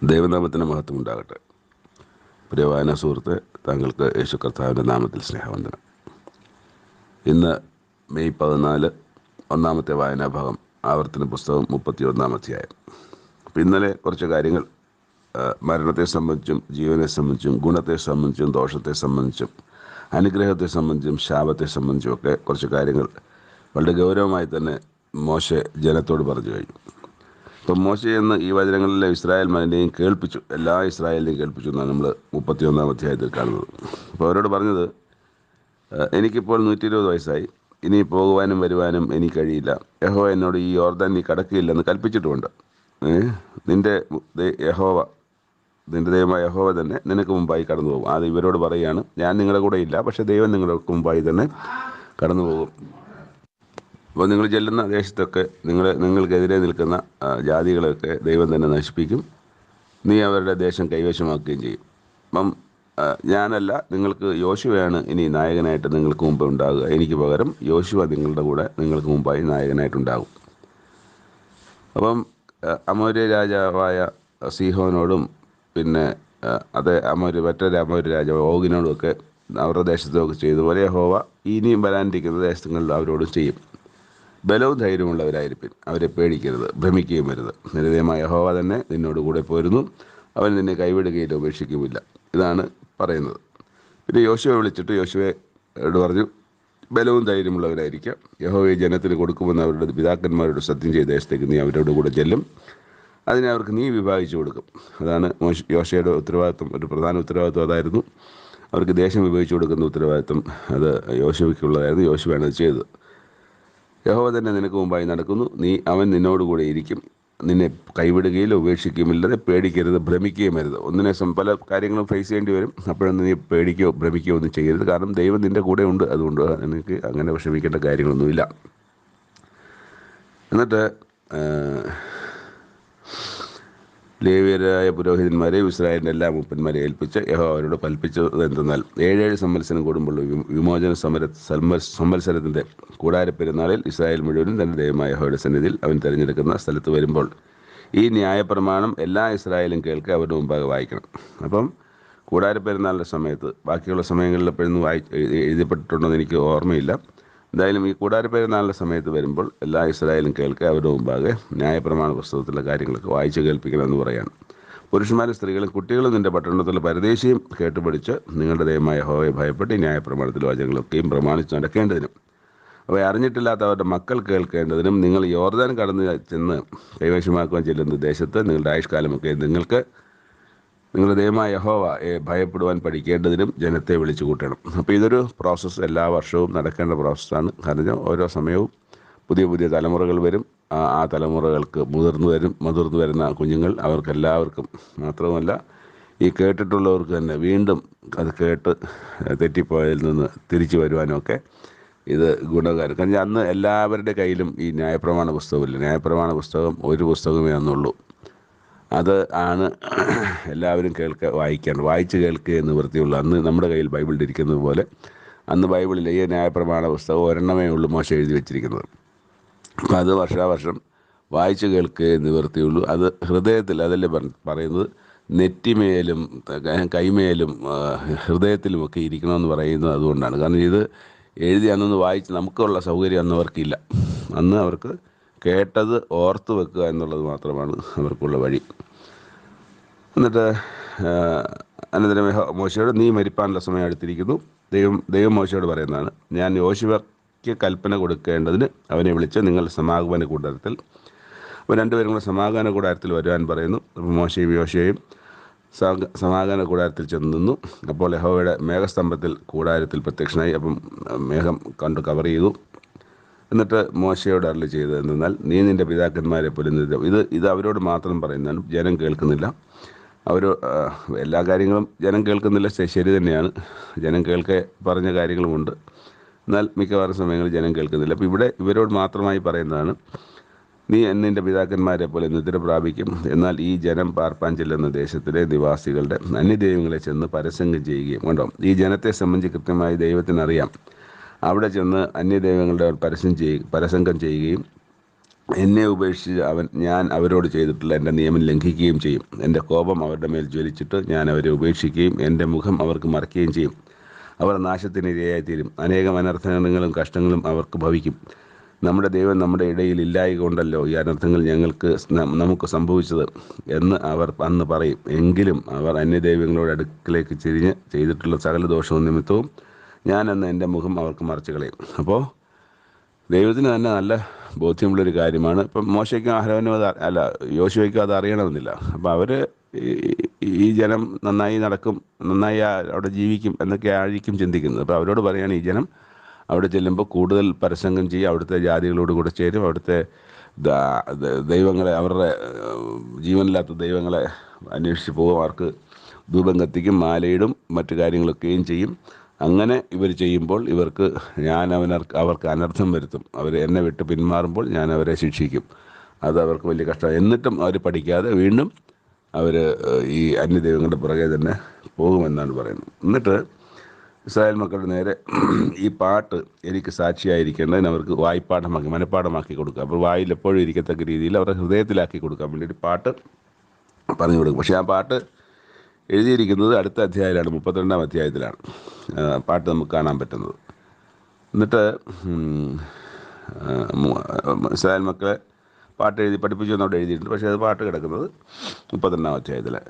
ദൈവനാമത്തിന് മഹത്വം ഉണ്ടാകട്ടെ. പ്രിയ വായന സുഹൃത്തെ, താങ്കൾക്ക് യേശു കർത്താവിൻ്റെ നാമത്തിൽ സ്നേഹവന്ദനം. ഇന്ന് മെയ് 14 ഒന്നാമത്തെ വായനാഭാഗം, ആവർത്തന പുസ്തകം 31 അധ്യായം. അപ്പോൾ ഇന്നലെ കുറച്ച് കാര്യങ്ങൾ മരണത്തെ സംബന്ധിച്ചും ജീവനെ സംബന്ധിച്ചും ഗുണത്തെ സംബന്ധിച്ചും ദോഷത്തെ സംബന്ധിച്ചും അനുഗ്രഹത്തെ സംബന്ധിച്ചും ശാപത്തെ സംബന്ധിച്ചും ഒക്കെ കുറച്ച് കാര്യങ്ങൾ വളരെ ഗൗരവമായി തന്നെ മോശെ ജനത്തോട് പറഞ്ഞു കഴിഞ്ഞു. അപ്പം മോശെ എന്ന് ഈ വചനങ്ങളിലെ ഇസ്രായേൽ മകനെയും കേൾപ്പിച്ചു, എല്ലാ ഇസ്രായേലിനെയും കേൾപ്പിച്ചു എന്നാണ് നമ്മൾ 31 അധ്യായത്തിൽ കാണുന്നത്. അപ്പോൾ അവരോട് പറഞ്ഞത്, എനിക്കിപ്പോൾ 120 വയസ്സായി, ഇനി പോകുവാനും വരുവാനും എനിക്ക് കഴിയില്ല. യഹോവ എന്നോട് ഈ യോർദാൻ നീ കടക്കുകയില്ലെന്ന് കൽപ്പിച്ചിട്ടുമുണ്ട്. നിൻ്റെ ദൈവമായ യഹോവ തന്നെ നിനക്ക് മുമ്പായി കടന്നു പോകും. അത് ഇവരോട് പറയുകയാണ്, ഞാൻ നിങ്ങളുടെ കൂടെ ഇല്ല, പക്ഷേ ദൈവം നിങ്ങൾക്ക് മുമ്പായി തന്നെ കടന്നു പോകും. അപ്പോൾ നിങ്ങൾ ചെല്ലുന്ന ദേശത്തൊക്കെ നിങ്ങൾക്കെതിരെ നിൽക്കുന്ന ജാതികളൊക്കെ ദൈവം തന്നെ നശിപ്പിക്കും. നീ അവരുടെ ദേശം കൈവശമാക്കുകയും ചെയ്യും. അപ്പം ഞാനല്ല, നിങ്ങൾക്ക് യോശുവയാണ് ഇനി നായകനായിട്ട് നിങ്ങൾക്ക് മുമ്പ് ഉണ്ടാകുക. എനിക്ക് പകരം യോശുവ നിങ്ങളുടെ കൂടെ നിങ്ങൾക്ക് മുമ്പായി നായകനായിട്ടുണ്ടാകും. അപ്പം അമോര്യ രാജാവായ സീഹോനോടും പിന്നെ മറ്റൊരു അമോര്യ രാജാവ് ഓഗിനോടും ഒക്കെ അവരുടെ ദേശത്തൊക്കെ ചെയ്തതുപോലെ യഹോവ ഇനിയും വരാനിരിക്കുന്ന ദേശങ്ങളിൽ അവരോടും ചെയ്യും. ബലവും ധൈര്യമുള്ളവരായിരിക്കും, അവരെ പേടിക്കരുത്, ഭ്രമിക്കുകയും വരുത്. നിരതമായ യഹോവ തന്നെ നിന്നോട് കൂടെ പോരുന്നു, അവൻ നിന്നെ കൈവിടുകയില്ല, ഉപേക്ഷിക്കുമില്ല. ഇതാണ് പറയുന്നത്. പിന്നെ യോശുവയെ വിളിച്ചിട്ട് യോശുവയോട് പറഞ്ഞു, ബലവും ധൈര്യമുള്ളവരായിരിക്കാം, യഹോവയെ ജനത്തിന് കൊടുക്കുമെന്ന് അവരുടെ പിതാക്കന്മാരോട് സത്യം ചെയ്ത ദേശത്തേക്ക് നീ അവരോട് കൂടെ ചെല്ലും. അതിനെ അവർക്ക് നീ വിഭാഗിച്ചു കൊടുക്കും. അതാണ് യോശുവയുടെ ഉത്തരവാദിത്വം. ഒരു പ്രധാന ഉത്തരവാദിത്വം അതായിരുന്നു. അവർക്ക് ദേശം വിഭജിച്ചു കൊടുക്കുന്ന ഉത്തരവാദിത്വം അത് യോശുവയ്ക്കുള്ളതായിരുന്നു. യോശുവയാണ് അത് ചെയ്തത്. യഹോവ തന്നെ നിനക്ക് മുമ്പായി നടക്കുന്നു, അവൻ നിന്നോടുകൂടെ ഇരിക്കും, നിന്നെ കൈവിടുകയില്ല, ഉപേക്ഷിക്കുകയുമില്ലാതെ. പേടിക്കരുത്, ഭ്രമിക്കുകയും വരുത്. പല കാര്യങ്ങളും ഫേസ് ചെയ്യേണ്ടി വരും. അപ്പോഴൊന്നും നീ പേടിക്കുകയോ ഭ്രമിക്കുകയോ ഒന്നും ചെയ്യരുത്. കാരണം ദൈവം നിൻ്റെ കൂടെ ഉണ്ട്. അതുകൊണ്ട് നിനക്ക് അങ്ങനെ വിഷമിക്കേണ്ട കാര്യങ്ങളൊന്നുമില്ല. എന്നിട്ട് ലേവ്യരായ പുരോഹിതന്മാരെയും ഇസ്രായേലിൻ്റെ എല്ലാ മൂപ്പന്മാരെയും ഏൽപ്പിച്ച് യഹോവ അവരോട് കൽപ്പിച്ചത് എന്തെന്നാൽ, 7 സംവത്സരം കൂടുമ്പോൾ വിമോചന സംവത്സരത്തിൻ്റെ കൂടാരപ്പെരുന്നാളിൽ ഇസ്രായേൽ മുഴുവനും തൻ്റെ ദൈവമായ യഹോവയുടെ സന്നിധിയിൽ അവൻ തിരഞ്ഞെടുക്കുന്ന സ്ഥലത്ത് വരുമ്പോൾ ഈ ന്യായപ്രമാണം എല്ലാ ഇസ്രായേലും കേൾക്കുക അവരുടെ മുമ്പാകെ വായിക്കണം. അപ്പം കൂടാരപ്പെരുന്നാളിൻ്റെ സമയത്ത്, ബാക്കിയുള്ള സമയങ്ങളിൽ എപ്പോഴൊന്നും എഴുതപ്പെട്ടിട്ടുണ്ടെന്ന് എനിക്ക് ഓർമ്മയില്ല. എന്തായാലും ഈ കൂടാരപ്പെരുന്നാളിൻ്റെ സമയത്ത് വരുമ്പോൾ എല്ലാ ഇസ്രായേലും കേൾക്കുക അവരുടെ മുമ്പാകെ ന്യായപ്രമാണ പുസ്തകത്തിലെ കാര്യങ്ങളൊക്കെ വായിച്ച് കേൾപ്പിക്കണമെന്ന് പറയാണ്. പുരുഷന്മാരും സ്ത്രീകളും കുട്ടികളും നിൻ്റെ പട്ടണത്തിലെ പരദേശിയും കേട്ടുപഠിച്ച് നിങ്ങളുടെ ദൈവമായ യഹോവയെ ഭയപ്പെട്ട് ഈ ന്യായപ്രമാണത്തിലെ വചനങ്ങളൊക്കെയും പ്രമാണിച്ച് നടക്കേണ്ടതിനും അവയെ അറിഞ്ഞിട്ടില്ലാത്തവരുടെ മക്കൾ കേൾക്കേണ്ടതിനും നിങ്ങൾ യോർദാൻ കടന്ന് ചെന്ന് കൈവശമാക്കുവാൻ ചെല്ലുന്ന ദേശത്ത് നിങ്ങളുടെ ആയുഷ്കാലമൊക്കെ നിങ്ങളുടെ ദൈവമായ യഹോവയെ ഭയപ്പെടുവാൻ പഠിക്കേണ്ടതിനും ജനത്തെ വിളിച്ചു കൂട്ടണം. അപ്പോൾ ഇതൊരു പ്രോസസ്സ്, എല്ലാ വർഷവും നടക്കേണ്ട പ്രോസസ്സാണ്. കാരണം ഓരോ സമയവും പുതിയ പുതിയ തലമുറകൾ വരും. ആ തലമുറകൾക്ക് മുതിർന്നു വരുന്ന കുഞ്ഞുങ്ങൾ, അവർക്കെല്ലാവർക്കും മാത്രമല്ല ഈ കേട്ടിട്ടുള്ളവർക്ക് തന്നെ വീണ്ടും അത് കേട്ട് തെറ്റിപ്പോയതിൽ നിന്ന് തിരിച്ചു വരുവാനുമൊക്കെ ഇത് ഗുണകരം. കാരണം അന്ന് എല്ലാവരുടെ കയ്യിലും ഈ ന്യായപ്രമാണ പുസ്തകമില്ല. ന്യായപ്രമാണ പുസ്തകം ഒരു പുസ്തകമേ അന്നുള്ളൂ. അത് ആണ് എല്ലാവരും വായിച്ച് കേൾക്കുക നിവൃത്തിയുള്ളൂ. അന്ന് നമ്മുടെ കയ്യിൽ ബൈബിളിൽ ഇരിക്കുന്നത് പോലെ അന്ന് ബൈബിളിൽ ഈ ന്യായപ്രമാണ പുസ്തകം ഒരെണ്ണമേ ഉള്ളൂ മോശ എഴുതി വെച്ചിരിക്കുന്നത്. അപ്പം അത് വർഷാവർഷം വായിച്ച് കേൾക്കുക നിവൃത്തിയുള്ളൂ. അത് ഹൃദയത്തിൽ, അതല്ലേ പറയുന്നത്, നെറ്റിമേലും കൈമേലും ഹൃദയത്തിലുമൊക്കെ ഇരിക്കണമെന്ന് പറയുന്നത് അതുകൊണ്ടാണ്. കാരണം ഇത് എഴുതി അന്നൊന്ന് വായിച്ച് നമുക്കുള്ള സൗകര്യം അന്ന് അവർക്കില്ല. അന്ന് അവർക്ക് കേട്ടത് ഓർത്തു വെക്കുക എന്നുള്ളത് മാത്രമാണ് അവർക്കുള്ള വഴി. എന്നിട്ട് അനന്തരം മോശയോട്, നീ മരിപ്പാനുള്ള സമയം അടുത്തിരിക്കുന്നു. ദൈവം മോശയോട് പറയുന്നതാണ്, ഞാൻ യോശുവയ്ക്ക് കൽപ്പന കൊടുക്കേണ്ടതിന് അവനെ വിളിച്ച് നിങ്ങൾ സമാഗമന കൂടാരത്തിൽ, അപ്പോൾ രണ്ടുപേരും കൂടെ സമാഗമന കൂടാരത്തിൽ വരുവാൻ പറയുന്നു. അപ്പോൾ മോശയും യോശുവയും സമാഗമന കൂടാരത്തിൽ ചെന്ന് നിന്നു. അപ്പോൾ യഹോവയുടെ മേഘസ്തംഭത്തിൽ കൂടാരത്തിൽ പ്രത്യക്ഷനായി. അപ്പം മേഘം കണ്ട് കവർ ചെയ്തു. എന്നിട്ട് മോശയോട് അരുളി ചെയ്തത് എന്തെന്നാൽ, നീ നിൻ്റെ പിതാക്കന്മാരെ പോലെ ഇത് അവരോട് മാത്രം പറയുന്നതാണ്, ജനം കേൾക്കുന്നില്ല. എല്ലാ കാര്യങ്ങളും ജനം കേൾക്കുന്നില്ല, ശരി തന്നെയാണ്. ജനം പറഞ്ഞ കാര്യങ്ങളുമുണ്ട്, എന്നാൽ മിക്കവാറും സമയങ്ങളിൽ ജനം കേൾക്കുന്നില്ല. അപ്പോൾ ഇവിടെ ഇവരോട് മാത്രമായി പറയുന്നതാണ്, നീ നിൻ്റെ പിതാക്കന്മാരെ പോലെ നിദ്ര പ്രാപിക്കും. എന്നാൽ ഈ ജനം പാർപ്പാൻ ചെല്ലുന്ന ദേശത്തിലെ നിവാസികളുടെ അന്യദൈവങ്ങളെ ചെന്ന് പരസംഗം ചെയ്യുകയും, കണ്ടോ, ഈ ജനത്തെ സംബന്ധിച്ച് കൃത്യമായി ദൈവത്തിനറിയാം. അവിടെ ചെന്ന് അന്യദൈവങ്ങളുടെ പരസംഗം ചെയ്യുകയും എന്നെ ഉപേക്ഷിച്ച് ഞാൻ അവരോട് ചെയ്തിട്ടുള്ള എൻ്റെ നിയമം ലംഘിക്കുകയും ചെയ്യും. എൻ്റെ കോപം അവരുടെ മേൽ ജ്വലിച്ചിട്ട് ഞാൻ അവരെ ഉപേക്ഷിക്കുകയും എൻ്റെ മുഖം അവർക്ക് മറയ്ക്കുകയും ചെയ്യും. അവർ നാശത്തിന് ഇരയായിത്തീരും. അനേകം അനർത്ഥങ്ങളും കഷ്ടങ്ങളും അവർക്ക് ഭവിക്കും. നമ്മുടെ ദൈവം നമ്മുടെ ഇടയിൽ ഇല്ലായകൊണ്ടല്ലോ ഈ അനർത്ഥങ്ങൾ നമുക്ക് സംഭവിച്ചത് എന്ന് അവർ അന്ന് പറയും. എങ്കിലും അവർ അന്യദൈവങ്ങളുടെ അടുക്കിലേക്ക് തിരിഞ്ഞ് ചെയ്തിട്ടുള്ള സകല ദോഷവും നിമിത്തവും ഞാൻ അന്ന് എൻ്റെ മുഖം അവർക്ക് മറച്ചു കളയും. അപ്പോൾ ദൈവത്തിന് തന്നെ നല്ല ബോധ്യമുള്ളൊരു കാര്യമാണ്. ഇപ്പം മോശയ്ക്കും അഹരോനും യോശുവയ്ക്കും അത് അറിയണമെന്നില്ല. അപ്പോൾ അവർ ഈ ജനം നന്നായി നടക്കും, നന്നായി അവിടെ ജീവിക്കും എന്നൊക്കെ ആയിരിക്കും ചിന്തിക്കുന്നത്. അപ്പോൾ അവരോട് പറയുകയാണ്, ഈ ജനം അവിടെ ചെല്ലുമ്പോൾ കൂടുതൽ പരസംഗം ചെയ്യും, അവിടുത്തെ ജാതികളോട് കൂടെ ചേരും, അവിടുത്തെ ദൈവങ്ങളെ, അവരുടെ ജീവനില്ലാത്ത ദൈവങ്ങളെ അന്വേഷിച്ച് പോകും, അവർക്ക് ധൂപം കത്തിക്കും, മാലയിടും, മറ്റു കാര്യങ്ങളൊക്കെയും ചെയ്യും. അങ്ങനെ ഇവർ ചെയ്യുമ്പോൾ അവർക്ക് അനർത്ഥം വരുത്തും. അവർ എന്നെ വിട്ട് പിന്മാറുമ്പോൾ ഞാൻ അവരെ ശിക്ഷിക്കും. അത് അവർക്ക് വലിയ കഷ്ടമാണ്. എന്നിട്ടും അവർ പഠിക്കാതെ വീണ്ടും അവർ ഈ അന്യദൈവങ്ങളുടെ പുറകെ തന്നെ പോകുമെന്നാണ് പറയുന്നത്. എന്നിട്ട് ഇസ്രായേൽ മക്കളുടെ നേരെ ഈ പാട്ട് എനിക്ക് സാക്ഷിയായിരിക്കേണ്ടതിന് അവർക്ക് മനഃപ്പാഠമാക്കി കൊടുക്കുക. അപ്പോൾ വായിൽ എപ്പോഴും ഇരിക്കത്തക്ക രീതിയിൽ അവരുടെ ഹൃദയത്തിലാക്കി കൊടുക്കാൻ വേണ്ടി ഒരു പാട്ട് പറഞ്ഞു കൊടുക്കും. പക്ഷേ ആ പാട്ട് എഴുതിയിരിക്കുന്നത് അടുത്ത അധ്യായത്തിലാണ്, 32-ാം അധ്യായത്തിലാണ് പാട്ട് നമുക്ക് കാണാൻ പറ്റുന്നത്. എന്നിട്ട് ഇസ്രായേൽ മക്കളെ പാട്ട് എഴുതി പഠിപ്പിച്ചു എന്നവിടെ എഴുതിയിട്ടുണ്ട്. പക്ഷേ അത് പാട്ട് കിടക്കുന്നത് 32-ാം അധ്യായത്തിലാണ്.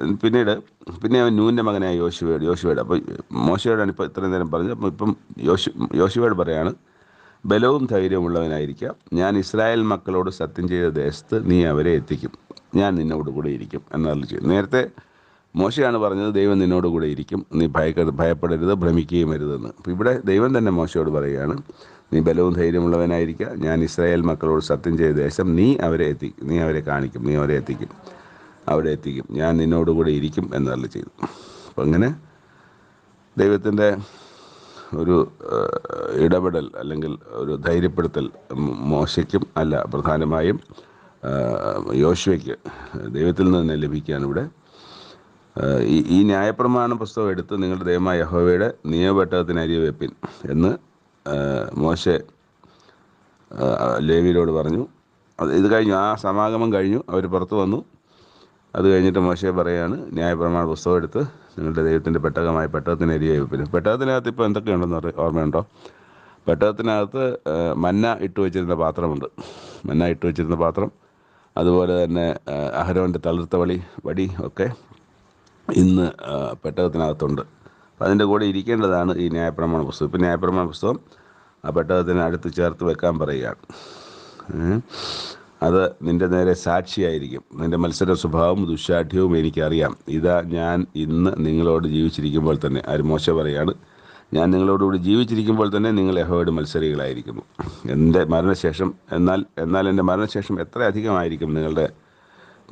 പിന്നെ അവൻ നൂൻ്റെ മകനായ യോശുവയുടെ അപ്പോൾ മോശയോടാണ് ഇപ്പോൾ ഇത്രയും നേരം പറഞ്ഞത്. അപ്പോൾ ഇപ്പം യോശുവയോട് പറയാണ്, ബലവും ധൈര്യമുള്ളവനായിരിക്കാം. ഞാൻ ഇസ്രായേൽ മക്കളോട് സത്യം ചെയ്ത ദേശത്ത് നീ അവരെ എത്തിക്കും, ഞാൻ നിന്നോട് കൂടെ ഇരിക്കും എന്നറിൽ ചെയ്യും. നേരത്തെ മോശയാണ് പറഞ്ഞത്, ദൈവം നിന്നോട് കൂടെ ഇരിക്കും, നീ ഭയപ്പെടരുത്, ഭ്രമിക്കുകയും അരുതെന്ന്. അപ്പോൾ ഇവിടെ ദൈവം തന്നെ മോശയോട് പറയുകയാണ്, നീ ബലവും ധൈര്യമുള്ളവനായിരിക്കുക. ഞാൻ ഇസ്രായേൽ മക്കളോട് സത്യം ചെയ്ത ദേശം നീ അവരെ കാണിക്കും, നീ അവരെ എത്തിക്കും, ഞാൻ നിന്നോടുകൂടെ ഇരിക്കും എന്നറിൽ ചെയ്തു. അപ്പം അങ്ങനെ ദൈവത്തിൻ്റെ ഒരു ഇടപെടൽ അല്ലെങ്കിൽ ഒരു ധൈര്യപ്പെടുത്തൽ മോശയ്ക്കും പ്രധാനമായും യോശുവയ്ക്ക് ദൈവത്തിൽ നിന്ന് തന്നെ ലഭിക്കുകയാണ്. ഇവിടെ ഈ ന്യായപ്രമാണ പുസ്തകം എടുത്ത് നിങ്ങളുടെ ദൈവമായ യഹോവയുടെ നിയമപെട്ടകത്തിന് അരികെ വെപ്പിൻ എന്ന് മോശെ ലേവിയരോട് പറഞ്ഞു. ഇത് കഴിഞ്ഞു, ആ സമാഗമം കഴിഞ്ഞു, അവർ പുറത്ത് വന്നു. അത് കഴിഞ്ഞിട്ട് മോശെ പറയുകയാണ്, ന്യായപ്രമാണ പുസ്തകം എടുത്ത് നിങ്ങളുടെ ദൈവത്തിൻ്റെ പെട്ടകത്തിന് അരികെ വെപ്പിൻ. പെട്ടകത്തിനകത്ത് ഇപ്പോൾ എന്തൊക്കെയുണ്ടെന്ന് ഓർമ്മയുണ്ടോ? പെട്ടകത്തിനകത്ത് മന്ന ഇട്ട് വെച്ചിരുന്ന പാത്രം, അതുപോലെ തന്നെ അഹരോൻ്റെ തളിർത്ത വടി ഒക്കെ ഇന്ന് പെട്ടകത്തിനകത്തുണ്ട്. അപ്പം അതിൻ്റെ കൂടെ ഇരിക്കേണ്ടതാണ് ഈ ന്യായപ്രമാണ പുസ്തകം. ഇപ്പം ന്യായപ്രമാണ പുസ്തകം ആ പെട്ടകത്തിന് അടുത്ത് ചേർത്ത് വെക്കാൻ പറയുകയാണ്. അത് നിൻ്റെ നേരെ സാക്ഷിയായിരിക്കും. നിൻ്റെ മത്സര സ്വഭാവവും ദുശാഠ്യവും എനിക്കറിയാം. ഇതാ ഞാൻ ഇന്ന് നിങ്ങളോട് ജീവിച്ചിരിക്കുമ്പോൾ തന്നെ, മോശ പറയാണ്, ഞാൻ നിങ്ങളോടുകൂടി ജീവിച്ചിരിക്കുമ്പോൾ തന്നെ നിങ്ങൾ യഹോവയുടെ മത്സരികളായിരിക്കുന്നു. എൻ്റെ മരണശേഷം എന്നാൽ എൻ്റെ മരണശേഷം എത്ര അധികമായിരിക്കും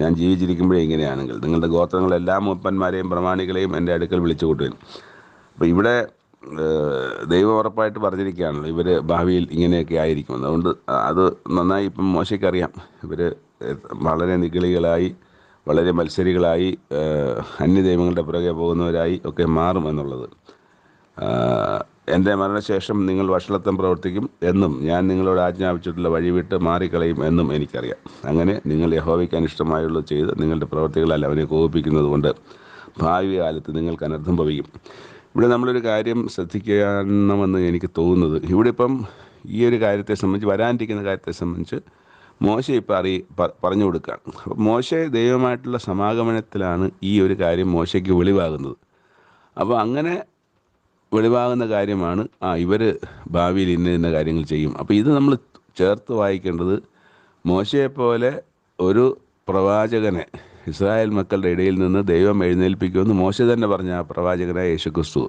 ഞാൻ ജീവിച്ചിരിക്കുമ്പോഴേ ഇങ്ങനെയാണെങ്കിൽ നിങ്ങളുടെ ഗോത്രങ്ങളെല്ലാ മൂപ്പന്മാരെയും പ്രമാണികളെയും എൻ്റെ അടുക്കൽ വിളിച്ചു കൂട്ടുവിൻ. അപ്പോൾ ഇവിടെ ദൈവം ഉറപ്പായിട്ട് പറഞ്ഞിരിക്കുകയാണല്ലോ, ഇവർ ഭാവിയിൽ ഇങ്ങനെയൊക്കെ ആയിരിക്കുമെന്ന്. അതുകൊണ്ട് അത് നന്നായി ഇപ്പം മോശയ്ക്കറിയാം, ഇവർ വളരെ നിഗളികളായി, വളരെ മത്സരികളായി, അന്യദൈവങ്ങളുടെ പുറകെ പോകുന്നവരായി ഒക്കെ മാറും എന്നുള്ളത്. എൻ്റെ മരണശേഷം നിങ്ങൾ വഷളത്വം പ്രവർത്തിക്കും എന്നും ഞാൻ നിങ്ങളോട് ആജ്ഞാപിച്ചിട്ടുള്ള വഴി വിട്ട് മാറിക്കളയും എന്നും എനിക്കറിയാം. അങ്ങനെ നിങ്ങൾ യഹോവയ്ക്ക് അനിഷ്ടമായുള്ളത് ചെയ്ത് നിങ്ങളുടെ പ്രവർത്തികളാൽ അവനെ കോപിപ്പിക്കുന്നത് കൊണ്ട് ഭാവി കാലത്ത് നിങ്ങൾക്ക് അനർത്ഥം ഭവിക്കും. ഇവിടെ നമ്മളൊരു കാര്യം ശ്രദ്ധിക്കണമെന്ന് എനിക്ക് തോന്നുന്നത്, ഇവിടെ ഇപ്പം ഈ ഒരു കാര്യത്തെ സംബന്ധിച്ച്, വരാനിരിക്കുന്ന കാര്യത്തെ സംബന്ധിച്ച് മോശ ഇപ്പം പറഞ്ഞു കൊടുക്കുകയാണ്. അപ്പം മോശ ദൈവമായിട്ടുള്ള സമാഗമനത്തിലാണ് ഈ ഒരു കാര്യം മോശയ്ക്ക് വെളിവാകുന്നത്. അപ്പോൾ അങ്ങനെ വെളിവാകുന്ന കാര്യമാണ് ഇവർ ഭാവിയിൽ ഇന്ന കാര്യങ്ങൾ ചെയ്യും. അപ്പോൾ ഇത് നമ്മൾ ചേർത്ത് വായിക്കേണ്ടത്, മോശയെപ്പോലെ ഒരു പ്രവാചകനെ ഇസ്രായേൽ മക്കളുടെ ഇടയിൽ നിന്ന് ദൈവം എഴുന്നേൽപ്പിക്കുമെന്ന് മോശ തന്നെ പറഞ്ഞ ആ പ്രവാചകനായ യേശുക്രിസ്തു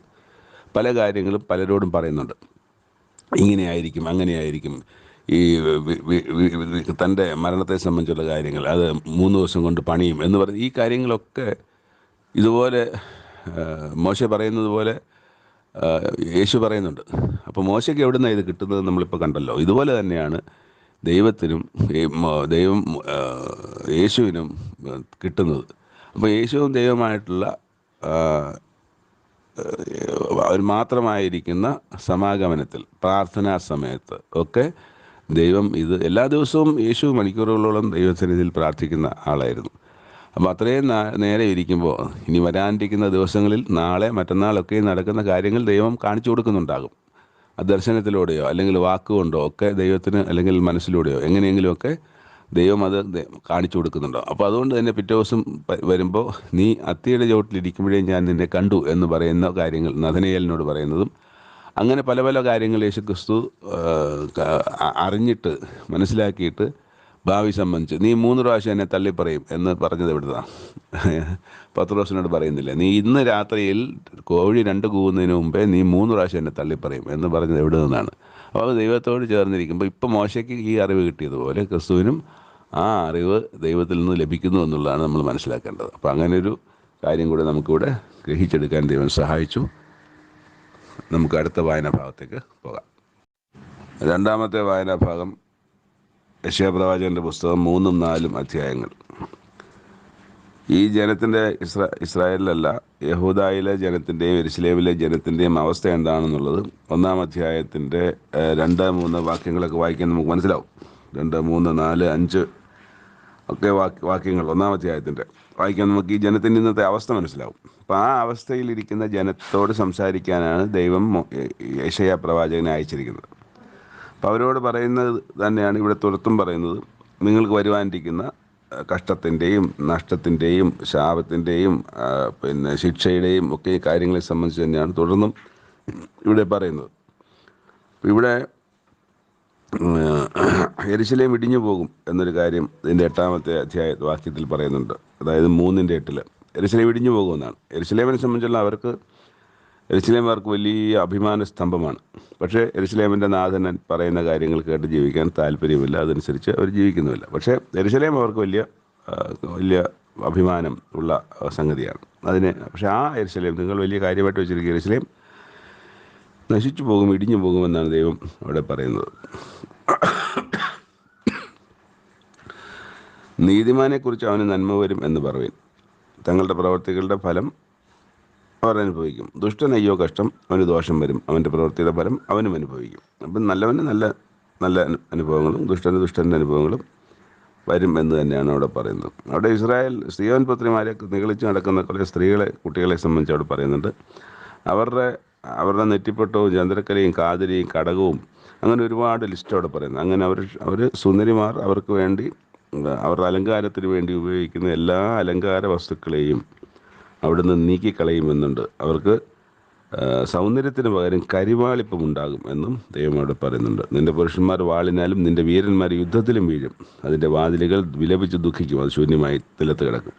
പല കാര്യങ്ങളും പലരോടും പറയുന്നുണ്ട്. ഇങ്ങനെയായിരിക്കും, അങ്ങനെയായിരിക്കും, ഈ തൻ്റെ മരണത്തെ സംബന്ധിച്ചുള്ള കാര്യങ്ങൾ അത് 3 ദിവസം കൊണ്ട് പണിയും എന്ന് പറഞ്ഞ് ഈ കാര്യങ്ങളൊക്കെ ഇതുപോലെ മോശ പറയുന്നത് പോലെ യേശു പറയുന്നുണ്ട്. അപ്പോൾ മോശയ്ക്ക് എവിടെ നിന്നാണ് ഇത് കിട്ടുന്നത് നമ്മളിപ്പോൾ കണ്ടല്ലോ. ഇതുപോലെ തന്നെയാണ് ദൈവം യേശുവിനും കിട്ടുന്നത്. അപ്പോൾ യേശുവും ദൈവമായിട്ടുള്ള അവർ മാത്രമായിരിക്കുന്ന സമാഗമനത്തിൽ, പ്രാർത്ഥനാ സമയത്ത് ഒക്കെ ദൈവം ഇത് എല്ലാ ദിവസവും യേശു മണിക്കൂറുകളോളം ദൈവസന്നിധിയിൽ പ്രാർത്ഥിക്കുന്ന ആളായിരുന്നു. അപ്പോൾ അത്രയും നേരെ ഇരിക്കുമ്പോൾ ഇനി വരാനിരിക്കുന്ന ദിവസങ്ങളിൽ നാളെ മറ്റന്നാളൊക്കെ നടക്കുന്ന കാര്യങ്ങൾ ദൈവം കാണിച്ചു കൊടുക്കുന്നുണ്ടാകും. ദർശനത്തിലൂടെയോ അല്ലെങ്കിൽ വാക്കുകൊണ്ടോ ഒക്കെ ദൈവത്തിന്, അല്ലെങ്കിൽ മനസ്സിലൂടെയോ എങ്ങനെയെങ്കിലുമൊക്കെ ദൈവം അത് കാണിച്ചു കൊടുക്കുന്നുണ്ടോ. അപ്പോൾ അതുകൊണ്ട് തന്നെ പിറ്റേ ദിവസം വരുമ്പോൾ നീ അത്തിയുടെ ചുവട്ടിലിരിക്കുമ്പോഴേ ഞാൻ നിന്നെ കണ്ടു എന്ന് പറയുന്ന കാര്യങ്ങൾ നഥനയേലിനോട് പറയുന്നതും, അങ്ങനെ പല പല കാര്യങ്ങൾ യേശുക്രിസ്തു അറിഞ്ഞിട്ട് മനസ്സിലാക്കിയിട്ട് ഭാവി സംബന്ധിച്ച് നീ 3 പ്രാവശ്യം എന്നെ തള്ളിപ്പറയും എന്ന് പറഞ്ഞത് എവിടുന്നാ? പത്രോസിനോട് പറയുന്നില്ല, നീ ഇന്ന് രാത്രിയിൽ കോഴി 2 കൂവുന്നതിന് മുമ്പേ നീ 3 പ്രാവശ്യം എന്നെ തള്ളിപ്പറയും എന്ന് പറഞ്ഞത് എവിടെ നിന്നാണ്? അപ്പോൾ ദൈവത്തോട് ചേർന്നിരിക്കുമ്പോൾ ഇപ്പം മോശയ്ക്ക് ഈ അറിവ് കിട്ടിയതുപോലെ ക്രിസ്തുവിനും ആ അറിവ് ദൈവത്തിൽ നിന്ന് ലഭിക്കുന്നു എന്നുള്ളതാണ് നമ്മൾ മനസ്സിലാക്കേണ്ടത്. അപ്പോൾ അങ്ങനെയൊരു കാര്യം കൂടെ നമുക്കിവിടെ ഗ്രഹിച്ചെടുക്കാൻ ദൈവം സഹായിച്ചു. നമുക്ക് അടുത്ത വായനാ ഭാഗത്തേക്ക് പോകാം. രണ്ടാമത്തെ വായനാ ഭാഗം യെശയ്യാ പ്രവാചകൻ്റെ പുസ്തകം 3ഉം 4ഉം അധ്യായങ്ങൾ. ഈ ജനത്തിൻ്റെ ഇസ്രായേലിലല്ല, യഹൂദായിലെ ജനത്തിൻ്റെയും യെരുശലേമിലെ ജനത്തിൻ്റെയും അവസ്ഥ എന്താണെന്നുള്ളത് 1-ാം അധ്യായത്തിൻ്റെ 2-3 വാക്യങ്ങളൊക്കെ വായിക്കാൻ നമുക്ക് മനസ്സിലാവും. 2, 3, 4, 5 ഒക്കെ വാക്യങ്ങൾ 1-ാം അധ്യായത്തിൻ്റെ വായിക്കാൻ നമുക്ക് ഈ ജനത്തിൻ്റെ ഇന്നത്തെ അവസ്ഥ മനസ്സിലാവും. അപ്പോൾ ആ അവസ്ഥയിലിരിക്കുന്ന ജനത്തോട് സംസാരിക്കാനാണ് ദൈവം യെശയ്യാ പ്രവാചകനെ അയച്ചിരിക്കുന്നത്. അപ്പോൾ അവരോട് പറയുന്നത് തന്നെയാണ് ഇവിടെ തുടർത്തും പറയുന്നത്. നിങ്ങൾക്ക് വരുവാനിരിക്കുന്ന കഷ്ടത്തിൻ്റെയും നഷ്ടത്തിൻ്റെയും ശാപത്തിൻ്റെയും പിന്നെ ശിക്ഷയുടെയും ഒക്കെ കാര്യങ്ങളെ സംബന്ധിച്ച് തന്നെയാണ് തുടർന്നും ഇവിടെ പറയുന്നത്. ഇവിടെ യെരുശലേം ഇടിഞ്ഞു പോകും എന്നൊരു കാര്യം ഇതിൻ്റെ 8-ാമത്തെ വാക്യത്തിൽ പറയുന്നുണ്ട്. അതായത് 3:8 യെരുശലേം ഇടിഞ്ഞു പോകുമെന്നാണ്. യെരുശലേമിനെ സംബന്ധിച്ചുള്ള യെരുശലേംകാർക്ക് വലിയ അഭിമാന സ്തംഭമാണ്. പക്ഷേ യെരുശലേമിൻ്റെ നാഥൻ പറയുന്ന കാര്യങ്ങൾ കേട്ട് ജീവിക്കാൻ താല്പര്യമില്ല, അതനുസരിച്ച് അവർ ജീവിക്കുന്നുമില്ല. പക്ഷേ യെരുശലേം അവർക്ക് വലിയ അഭിമാനം ഉള്ള സംഗതിയാണ്. പക്ഷേ ആ യെരുശലേം നിങ്ങൾ വലിയ കാര്യമായിട്ട് വെച്ചിരിക്കുക യെരുശലേം നശിച്ചു പോകും, ഇടിഞ്ഞു പോകുമെന്നാണ് ദൈവം അവിടെ പറയുന്നത്. നീതിമാനെക്കുറിച്ച് അവന് നന്മ വരും എന്ന് പറയുവിൻ, തങ്ങളുടെ പ്രവർത്തികളുടെ ഫലം അവർ അനുഭവിക്കും. ദുഷ്ടൻ അയ്യോ കഷ്ടം, അവന് ദോഷം വരും, അവൻ്റെ പ്രവൃത്തിയുടെ ഫലം അവനും അനുഭവിക്കും. അപ്പം നല്ലവന് നല്ല അനുഭവങ്ങളും ദുഷ്ടൻ്റെ അനുഭവങ്ങളും വരും എന്ന് തന്നെയാണ് അവിടെ പറയുന്നത്. അവിടെ ഇസ്രായേൽ സിയോൻ പുത്രിമാരെ നിഗളിച്ച് നടക്കുന്ന കുറേ കുട്ടികളെ സംബന്ധിച്ച് അവിടെ പറയുന്നുണ്ട്. അവരുടെ നെറ്റിപ്പട്ടവും ചന്ദ്രക്കലയും കാതിരിയും കടകവും അങ്ങനെ ഒരുപാട് ലിസ്റ്റ് അവിടെ പറയുന്നത്. അങ്ങനെ അവർ സുന്ദരിമാർ അവർക്ക് വേണ്ടി അവരുടെ അലങ്കാരത്തിന് വേണ്ടി ഉപയോഗിക്കുന്ന എല്ലാ അലങ്കാര വസ്തുക്കളെയും അവിടുന്ന് നീക്കിക്കളയുമെന്നുണ്ട്. അവർക്ക് സൗന്ദര്യത്തിന് പകരം കരിവാളിപ്പം ഉണ്ടാകും എന്നും ദൈവം അവിടെ പറയുന്നുണ്ട്. നിന്റെ പുരുഷന്മാർ വാളിനാലും നിന്റെ വീരന്മാർ യുദ്ധത്തിലും വീഴും, അതിൻ്റെ വാതിലുകൾ വിലപിച്ച് ദുഃഖിക്കും, അത് ശൂന്യമായി നിലത്ത് കിടക്കും.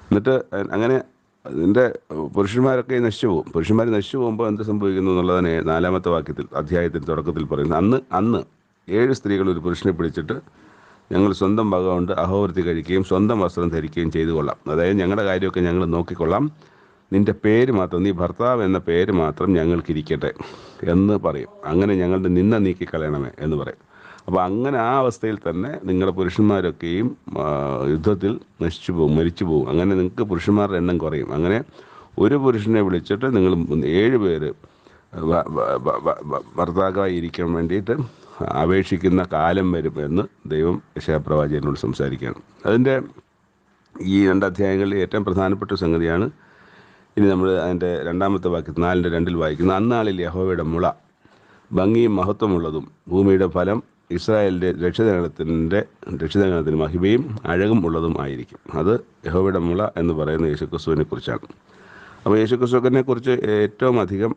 എന്നിട്ട് അങ്ങനെ നിന്റെ പുരുഷന്മാരൊക്കെ നശിച്ചു പോകും. പുരുഷന്മാർ നശിച്ചു പോകുമ്പോൾ എന്ത് സംഭവിക്കുന്നു എന്നുള്ളതാണ് 4-ാമത്തെ അധ്യായത്തിൻ്റെ തുടക്കത്തിൽ പറയുന്നത്. അന്ന് 7 സ്ത്രീകൾ ഒരു പുരുഷനെ പിടിച്ചിട്ട് ഞങ്ങൾ സ്വന്തം വക കൊണ്ട് അഹോവൃത്തി കഴിക്കുകയും സ്വന്തം വസ്ത്രം ധരിക്കുകയും ചെയ്തു കൊള്ളാം. അതായത് ഞങ്ങളുടെ കാര്യമൊക്കെ ഞങ്ങൾ നോക്കിക്കൊള്ളാം, നിൻ്റെ പേര് മാത്രം, നീ ഭർത്താവ് എന്ന പേര് മാത്രം ഞങ്ങൾക്കിരിക്കട്ടെ എന്ന് പറയും. അങ്ങനെ ഞങ്ങളുടെ നിന്ന നീക്കിക്കളയണമേ എന്ന് പറയും. അപ്പോൾ അങ്ങനെ ആ അവസ്ഥയിൽ തന്നെ നിങ്ങളുടെ പുരുഷന്മാരൊക്കെയും യുദ്ധത്തിൽ നശിച്ചു പോകും, മരിച്ചു പോകും. അങ്ങനെ നിങ്ങൾക്ക് പുരുഷന്മാരുടെ എണ്ണം കുറയും. അങ്ങനെ ഒരു പുരുഷനെ വിളിച്ചിട്ട് നിങ്ങൾ 7 പേര് ഭർത്താവായി ഇരിക്കാൻ വേണ്ടിയിട്ട് അപേക്ഷിക്കുന്ന കാലം വരും എന്ന് ദൈവം യെശയ്യാ പ്രവാചകനോട് സംസാരിക്കുകയാണ്. അതിൻ്റെ ഈ 2 അധ്യായങ്ങളിൽ ഏറ്റവും പ്രധാനപ്പെട്ട സംഗതിയാണ് ഇനി നമ്മൾ അതിൻ്റെ 2-ാമത്തെ വാക്യം 4:2 വായിക്കുന്നത്. അന്നാളിൽ യഹോവയുടെ മുള ഭംഗിയും മഹത്വമുള്ളതും ഭൂമിയുടെ ഫലം ഇസ്രായേലിൻ്റെ രക്ഷിതഗണത്തിന് മഹിമയും അഴകും ഉള്ളതും ആയിരിക്കും. അത് യഹോവയുടെ മുള എന്ന് പറയുന്ന യേശുക്രിസ്തുവിനെ കുറിച്ചാണ്. അപ്പോൾ യേശുക്രിസ്തുവിനെ കുറിച്ച് ഏറ്റവും അധികം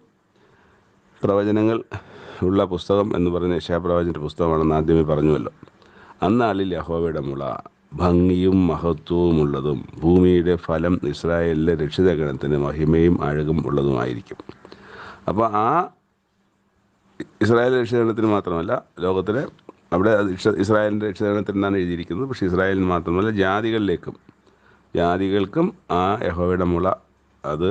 പ്രവചനങ്ങൾ ഉള്ള പുസ്തകം എന്ന് പറയുന്ന യെശയ്യാ പ്രവാചകൻ്റെ പുസ്തകമാണെന്ന് ആദ്യമേ പറഞ്ഞുവല്ലോ. അന്നാളിൽ യഹോവയുടെ മുള ഭംഗിയും മഹത്വവുമുള്ളതും ഭൂമിയുടെ ഫലം ഇസ്രായേലിലെ രക്ഷിതഗണത്തിന് മഹിമയും അഴകും ഉള്ളതുമായിരിക്കും. അപ്പോൾ ആ ഇസ്രായേൽ രക്ഷിതഗണത്തിന് മാത്രമല്ല, ലോകത്തിലെ അവിടെ ഇസ്രായേലിൻ്റെ രക്ഷിതഗണത്തിനാണ് എഴുതിയിരിക്കുന്നത്. പക്ഷേ ഇസ്രായേലിന് മാത്രമല്ല ജാതികൾക്കും ആ യഹോവയുടെ മുള അത്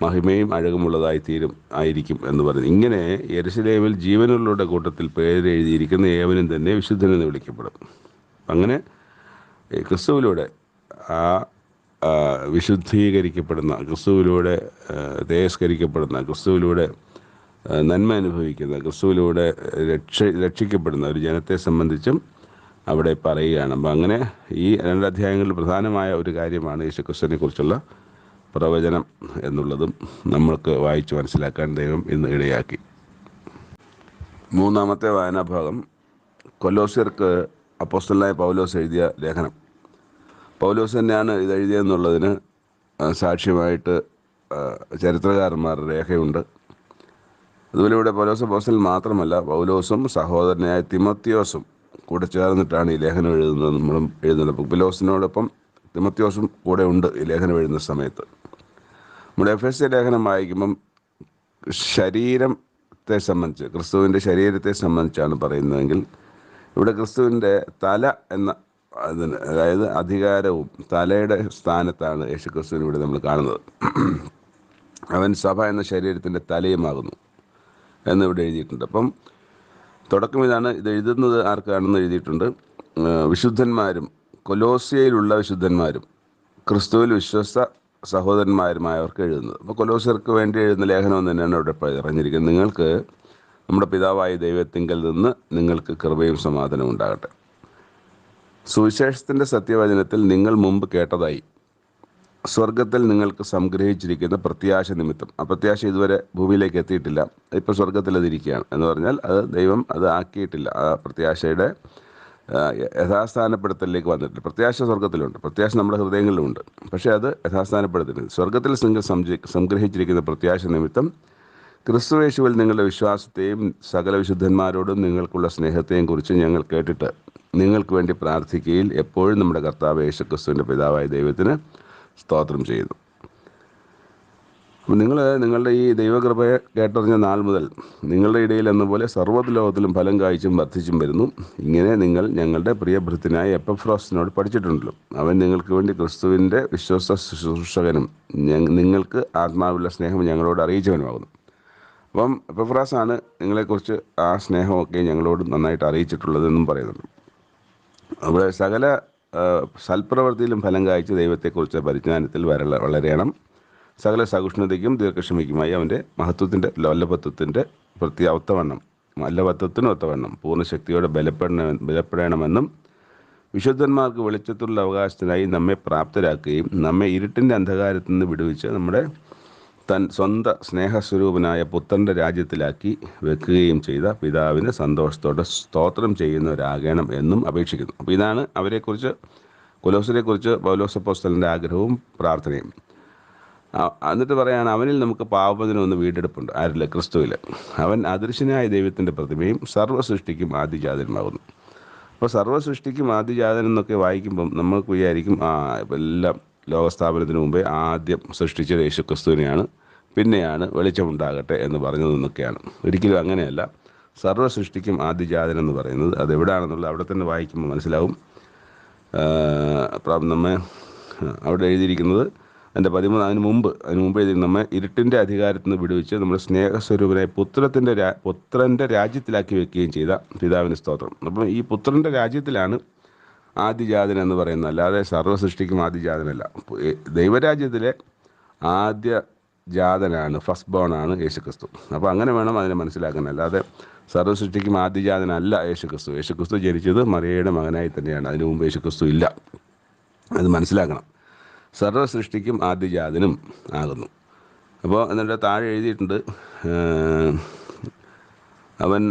മഹിമയും ആയിരിക്കും എന്ന് പറയുന്നത്. ഇങ്ങനെ യെരുശലേമിൽ ജീവനുള്ളവരുടെ കൂട്ടത്തിൽ പേര് എഴുതിയിരിക്കുന്ന ഏവനും തന്നെ വിശുദ്ധനെന്ന് വിളിക്കപ്പെടും. അങ്ങനെ ക്രിസ്തുവിലൂടെ ആ വിശുദ്ധീകരിക്കപ്പെടുന്ന, ക്രിസ്തുവിലൂടെ തേജസ്കരിക്കപ്പെടുന്ന, ക്രിസ്തുവിലൂടെ നന്മ അനുഭവിക്കുന്ന, ക്രിസ്തുവിലൂടെ രക്ഷിക്കപ്പെടുന്ന ഒരു ജനത്തെ സംബന്ധിച്ചും അവിടെ പറയുകയാണ്. അപ്പം അങ്ങനെ ഈ 2 അധ്യായങ്ങളിൽ പ്രധാനമായ ഒരു കാര്യമാണ് യേശുക്രിസ്തുവിനെ കുറിച്ചുള്ള പ്രവചനം എന്നുള്ളതും നമ്മൾക്ക് വായിച്ച് മനസ്സിലാക്കാൻ ദൈവം ഇന്ന് ഇടയാക്കി. 3-ാമത്തെ വായനാഭാഗം കൊലോസ്യർക്ക് അപ്പോസ്തലനായ പൗലോസ് എഴുതിയ ലേഖനം. പൗലോസ് തന്നെയാണ് ഇത് എഴുതിയെന്നുള്ളതിന് സാക്ഷ്യമായിട്ട് ചരിത്രകാരന്മാരുടെ രേഖയുണ്ട്. അതുപോലെ ഇവിടെ പൗലോസ് അപ്പോസ്തലൻ മാത്രമല്ല, പൗലോസും സഹോദരനായ തിമോത്തിയോസും കൂടെ ചേർന്നിട്ടാണ് ഈ ലേഖനം എഴുതുന്നത്. നമ്മളും എഴുതുന്നത് പൗലോസിനോടൊപ്പം തിമോത്തിയോസും കൂടെ ഉണ്ട് ഈ ലേഖനം എഴുതുന്ന സമയത്ത്. നമ്മുടെ എഫെസ്യ ലേഖനം വായിക്കുമ്പം ശരീരത്തെ സംബന്ധിച്ച്, ക്രിസ്തുവിൻ്റെ ശരീരത്തെ സംബന്ധിച്ചാണ് പറയുന്നതെങ്കിൽ, ഇവിടെ ക്രിസ്തുവിൻ്റെ തല എന്ന അതിന്, അതായത് അധികാരവും തലയുടെ സ്ഥാനത്താണ് യേശു ക്രിസ്തുവിനെ ഇവിടെ നമ്മൾ കാണുന്നത്. അവൻ സഭ എന്ന ശരീരത്തിൻ്റെ തലയുമാകുന്നു എന്നിവിടെ എഴുതിയിട്ടുണ്ട്. അപ്പം തുടക്കം ഇതാണ്. ഇത് എഴുതുന്നത് ആർക്കാണെന്ന് എഴുതിയിട്ടുണ്ട്. വിശുദ്ധന്മാരും കൊലോസ്യയിലുള്ള വിശുദ്ധന്മാരും ക്രിസ്തുവിൽ വിശ്വസ്ത സഹോദരന്മാരുമായവർക്ക് എഴുതുന്നത്. അപ്പോൾ കൊലോസ്യർക്ക് വേണ്ടി എഴുതുന്ന ലേഖനം എന്ന് തന്നെയാണ് ഇവിടെ പറഞ്ഞിരിക്കുന്നത്. നിങ്ങൾക്ക് നമ്മുടെ പിതാവായ ദൈവത്തിങ്കൽ നിന്ന് നിങ്ങൾക്ക് കൃപയും സമാധാനവും ഉണ്ടാകട്ടെ. സുവിശേഷത്തിൻ്റെ സത്യവചനത്തിൽ നിങ്ങൾ മുമ്പ് കേട്ടതായി സ്വർഗത്തിൽ നിങ്ങൾക്ക് സംഗ്രഹിച്ചിരിക്കുന്ന പ്രത്യാശ നിമിത്തം. ആ പ്രത്യാശ ഇതുവരെ ഭൂമിയിലേക്ക് എത്തിയിട്ടില്ല, ഇപ്പോൾ സ്വർഗത്തിൽ അതിരിക്കുകയാണ് എന്ന് പറഞ്ഞാൽ അത് ദൈവം അത് ആക്കിയിട്ടില്ല. ആ പ്രത്യാശയുടെ യഥാസ്ഥാനപ്പെടുത്തലിലേക്ക് വന്നിട്ടില്ല. പ്രത്യാശ സ്വർഗത്തിലുണ്ട്, പ്രത്യാശ നമ്മുടെ ഹൃദയങ്ങളിലുമുണ്ട്, പക്ഷേ അത് യഥാസ്ഥാനപ്പെടുത്തുന്നത് സ്വർഗത്തിൽ നിങ്ങൾ സംഗ്രഹിച്ചിരിക്കുന്ന പ്രത്യാശ നിമിത്തം ക്രിസ്തുയേശുവിൽ നിങ്ങളുടെ വിശ്വാസത്തെയും സകല വിശുദ്ധന്മാരോടും നിങ്ങൾക്കുള്ള സ്നേഹത്തെയും കുറിച്ച് ഞങ്ങൾ കേട്ടിട്ട് നിങ്ങൾക്ക് വേണ്ടി പ്രാർത്ഥിക്കുകയിൽ എപ്പോഴും നമ്മുടെ കർത്താവ് യേശു ക്രിസ്തുവിൻ്റെ പിതാവായ ദൈവത്തിന് സ്തോത്രം ചെയ്യുന്നു. അപ്പം നിങ്ങൾ നിങ്ങളുടെ ഈ ദൈവകൃപയെ കേട്ടറിഞ്ഞ നാൾ മുതൽ നിങ്ങളുടെ ഇടയിൽ എന്ന പോലെ സർവ്വലോകത്തിലും ഫലം കായ്ച്ചും വർദ്ധിച്ചും വരുന്നു. ഇങ്ങനെ നിങ്ങൾ ഞങ്ങളുടെ പ്രിയഭൃത്യനായ എപ്പഫ്രോസിനോട് പഠിച്ചിട്ടുണ്ടല്ലോ. അവൻ നിങ്ങൾക്ക് വേണ്ടി ക്രിസ്തുവിൻ്റെ വിശ്വസ്ത ശുശ്രൂഷകനും നിങ്ങൾക്ക് ആത്മാവിലുള്ള സ്നേഹം ഞങ്ങളോട് അറിയിച്ചവനുമാകുന്നു. അപ്പം എപ്പഫ്രാസാണ് നിങ്ങളെക്കുറിച്ച് ആ സ്നേഹമൊക്കെ ഞങ്ങളോട് നന്നായിട്ട് അറിയിച്ചിട്ടുള്ളതെന്നും പറയുന്നുണ്ട്. അവിടെ സകല സൽപ്രവൃത്തിയിലും ഫലം കായ്ച്ച് ദൈവത്തെക്കുറിച്ച് പരിജ്ഞാനത്തിൽ വളരണം. സകല സഹിഷ്ണുതയ്ക്കും ദീർഘക്ഷമയ്ക്കുമായി അവൻ്റെ മഹത്വത്തിൻ്റെ വല്ലഭത്വത്തിൻ്റെ വല്ലഭത്വത്തിനും ഒത്തവണ്ണം പൂർണ്ണശക്തിയോടെ ബലപ്പെടണമെന്നും വിശുദ്ധന്മാർക്ക് വെളിച്ചത്തുള്ള അവകാശത്തിനായി നമ്മെ പ്രാപ്തരാക്കുകയും നമ്മെ ഇരുട്ടിൻ്റെ അന്ധകാരത്തിൽ നിന്ന് വിടുവിച്ച് നമ്മുടെ സ്വന്തം സ്നേഹസ്വരൂപനായ പുത്രൻ്റെ രാജ്യത്തിലാക്കി വെക്കുകയും ചെയ്ത പിതാവിന് സന്തോഷത്തോടെ സ്തോത്രം ചെയ്യുന്നവരാകണം എന്നും അപേക്ഷിക്കുന്നു. അപ്പോൾ ഇതാണ് അവരെക്കുറിച്ച്, കൊലോസിനെക്കുറിച്ച് പൗലോസ് അപ്പോസ്തലൻ്റെ ആഗ്രഹവും പ്രാർത്ഥനയും. എന്നിട്ട് പറയാണ്, അവനിൽ നമുക്ക് പാപത്തിനൊന്ന് വീണ്ടെടുപ്പുണ്ട്. ആരില്ല? ക്രിസ്തുവിൽ. അവൻ അദൃശ്യനായ ദൈവത്തിൻ്റെ പ്രതിമയും സർവ്വസൃഷ്ടിക്കും ആദിജാതനുമാകുന്നു. അപ്പോൾ സർവ്വസൃഷ്ടിക്കും ആദിജാതൻ എന്നൊക്കെ വായിക്കുമ്പം നമുക്ക് വിചാരിക്കും എല്ലാം ലോകസ്ഥാപനത്തിന് മുമ്പേ ആദ്യം സൃഷ്ടിച്ചത് യേശു ക്രിസ്തുവിനെയാണ്, പിന്നെയാണ് വെളിച്ചമുണ്ടാകട്ടെ എന്ന് പറഞ്ഞതെന്നൊക്കെയാണ്. ഒരിക്കലും അങ്ങനെയല്ല. സർവ്വസൃഷ്ടിക്കും ആദിജാതൻ എന്ന് പറയുന്നത് അതെവിടാണെന്നുള്ളത് അവിടെ തന്നെ വായിക്കുമ്പോൾ മനസ്സിലാവും. നമ്മെ അവിടെ എഴുതിയിരിക്കുന്നത് അതിന് മുമ്പ് എഴുതി നമ്മെ ഇരുട്ടിൻ്റെ അധികാരത്തിൽ നിന്ന് വിടുവിച്ച് നമ്മുടെ സ്നേഹസ്വരൂപനായ പുത്രൻ്റെ രാജ്യത്തിലാക്കി വെക്കുകയും ചെയ്ത പിതാവിന് സ്തോത്രം. അപ്പം ഈ പുത്രൻ്റെ രാജ്യത്തിലാണ് ആദിജാതൻ എന്ന് പറയുന്നത്, അല്ലാതെ സർവ്വസൃഷ്ടിക്കും ആദിജാതനല്ല. ദൈവരാജ്യത്തിലെ ആദ്യ ജാതനാണ്, ഫസ്റ്റ് ബോണാണ് യേശുക്രിസ്തു. അപ്പോൾ അങ്ങനെ വേണം അതിനെ മനസ്സിലാക്കാൻ. അല്ലാതെ സർവ്വസൃഷ്ടിക്കും ആദിജാതനല്ല യേശുക്രിസ്തു. യേശുക്രിസ്തു ജനിച്ചത് മറിയയുടെ മകനായി തന്നെയാണ്. അതിനു മുമ്പ് യേശുക്രിസ്തു ഇല്ല. അത് മനസ്സിലാക്കണം. സർവ്വസൃഷ്ടിക്കും ആദിജാതനും ആകുന്നു. അപ്പോൾ എന്നിട്ട് താഴെ എഴുതിയിട്ടുണ്ട്, അവൻ